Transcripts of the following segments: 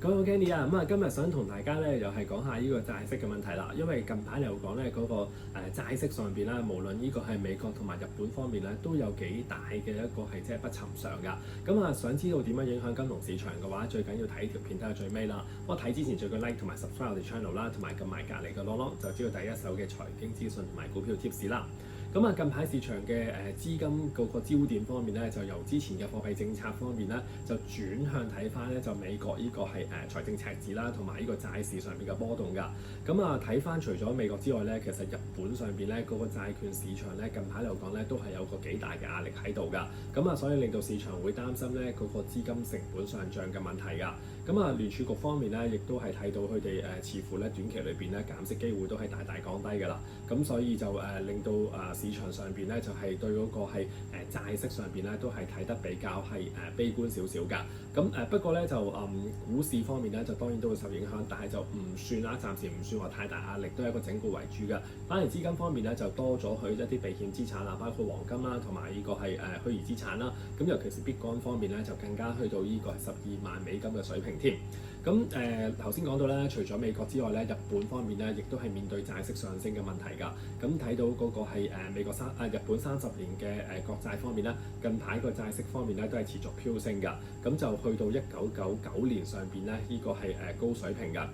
各位 Kenny 啊，今日想同大家咧又係講下呢個債息嘅問題啦。因為近排嚟講咧嗰個債息上邊啦，無論呢個係美國同埋日本方面咧，都有幾大嘅一個係即係不尋常㗎。想知道點樣影響金融市場嘅話，最緊要睇條片睇到最尾啦。我睇之前最緊 like 同埋 subscribe 我哋 channel 啦，同埋撳埋隔離嘅 long 就知道第一手嘅財經資訊同埋股票 tips 啦。近排市場嘅資金嗰個焦點方面咧，就由之前嘅貨幣政策方面咧，就轉向睇翻咧就美國呢個係財政赤字啦，同埋呢個債市上面嘅波動㗎。睇翻除咗美國之外咧，其實日本上邊咧嗰個債券市場咧近排嚟講咧都係有個幾大嘅壓力喺度㗎。所以令到市場會擔心咧嗰個資金成本上漲嘅問題㗎。聯儲局方面咧亦都係睇到佢哋似乎咧短期裏邊咧減息機會都係大大降低㗎啦。所以就令到市場上邊咧就係對嗰個係債息上邊咧都係睇得比較係悲觀少少㗎。不過咧就股市方面咧就當然都會受影響，但係就唔算啦，暫時唔算話太大壓力，都係一個整固為主㗎。反而資金方面咧就多咗去一啲避險資產啦，包括黃金啦，同埋呢個係虛擬資產啦。尤其是 Bitcoin 方面咧就更加去到呢個係12萬美金嘅水平添。頭先講到咧，除咗美國之外咧，日本方面咧亦都係面對債息上升嘅問題㗎。睇到嗰個係日本30年嘅國債方面咧，近排個債息方面咧都係持續飆升㗎。就去到1999年上邊咧，呢個係高水平㗎。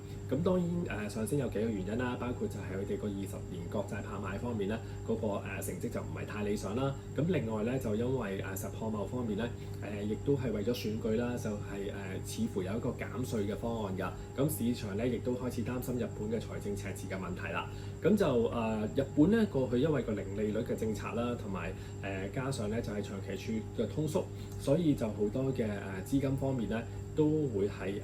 當然上升有幾個原因啦，包括就係佢哋個20年國債拍賣方面咧，嗰個成績就唔係太理想啦。另外咧就因為實貨貿方面咧，亦都係為咗選舉啦，就係似乎有一個減稅嘅方案㗎。市場咧亦都開始擔心日本嘅財政赤字嘅問題啦。日本咧過去因為個零利率嘅政策啦，同埋加上咧就係長期處嘅通縮，所以就好多嘅資金方面咧都會係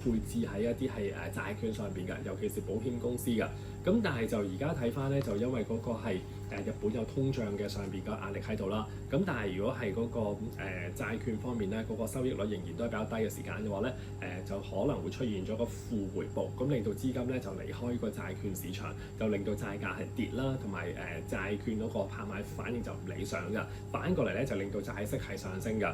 配置喺一啲係債券上邊㗎，尤其是保險公司㗎。但係就而家睇翻咧，就因為嗰個係日本有通脹嘅上邊嘅壓力喺度啦。但係如果係嗰個債券方面咧，嗰個收益率仍然都係比較低嘅時間嘅話咧，就可能會出現咗個負回報，令到資金咧就離開個債券市場，就令到債價係跌啦，同埋債券嗰個拍賣反應就唔理想㗎。反過嚟咧就令到債息係上升㗎。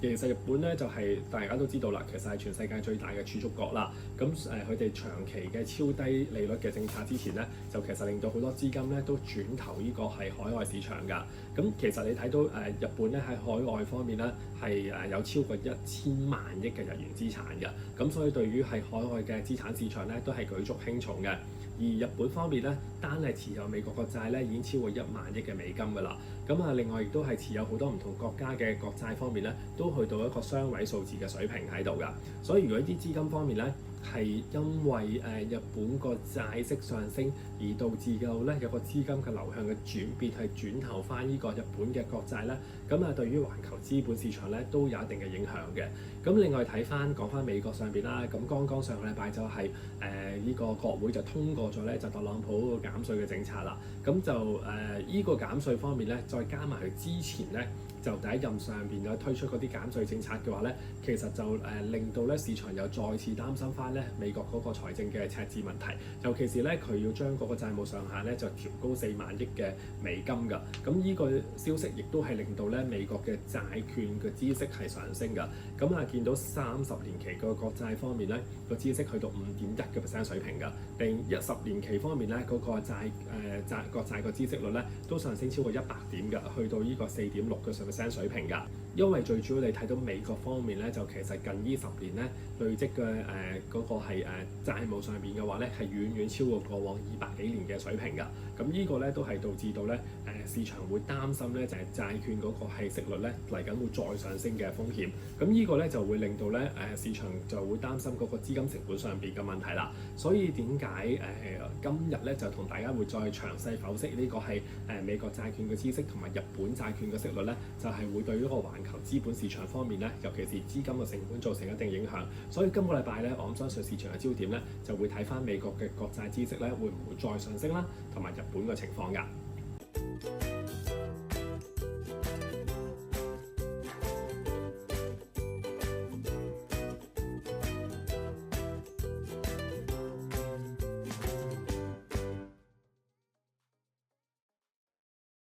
其實日本咧就係大家都知道啦，其實係全世界最大嘅儲蓄國啦。佢哋長期嘅超低利率嘅政策之前咧，就其實令到好多資金咧都轉投呢個係海外市場㗎。其實你睇到日本咧喺海外方面咧係有超過1000萬億嘅日元資產㗎。所以對於係海外嘅資產市場咧都係舉足輕重嘅。而日本方面咧，單係持有美國國債咧已經超過1萬億嘅美金㗎啦。另外亦都係持有好多唔同國家嘅國債方面咧，都去到一個雙位數字嘅水平喺度㗎。所以如果啲資金方面咧係因為日本個債息上升而導致到咧有個資金嘅流向嘅轉變，係轉投翻呢個日本嘅國債咧，對於環球資本市場咧都有一定嘅影響嘅。另外講翻美國上邊啦，剛剛上個禮拜就係呢個國會就通過咗咧就特朗普個減稅嘅政策啦。呢個減稅方面咧，再加埋佢之前咧就第一任上邊有推出嗰啲減稅政策嘅話咧，其實就令到咧市場又再次擔心翻咧美國嗰個財政嘅赤字問題，尤其是咧佢要將嗰個債務上限咧就調高4萬億嘅美金㗎。呢個消息亦都係令到咧美國嘅債券嘅孳息係上升㗎。見到30年期個國債方面咧個孳息去到5.1% 水平㗎，另10年期方面咧嗰個國債個孳息率咧都上升超過100點㗎，去到呢個4.6% 水平㗎。因為最主要你睇到美國方面咧，就其實近呢10年咧累積嘅嗰個係債務上邊嘅話咧，係遠遠超過過往200幾年嘅水平㗎。呢個咧都係導致到咧市場會擔心咧就係債券嗰個係息率咧嚟緊會再上升嘅風險。呢個咧就會令到咧市場就會擔心嗰個資金成本上邊嘅問題啦。所以點解今日咧就同大家會再詳細剖析呢個係美國債券嘅孳息同埋日本債券嘅息率咧，就係會對於個環球資本市場方面咧，尤其是資金嘅成本造成一定影響。所以今個禮拜咧，我相信市場嘅焦點咧就會睇翻美國嘅國債孳息咧會唔會再上升啦，同埋日本嘅情況㗎。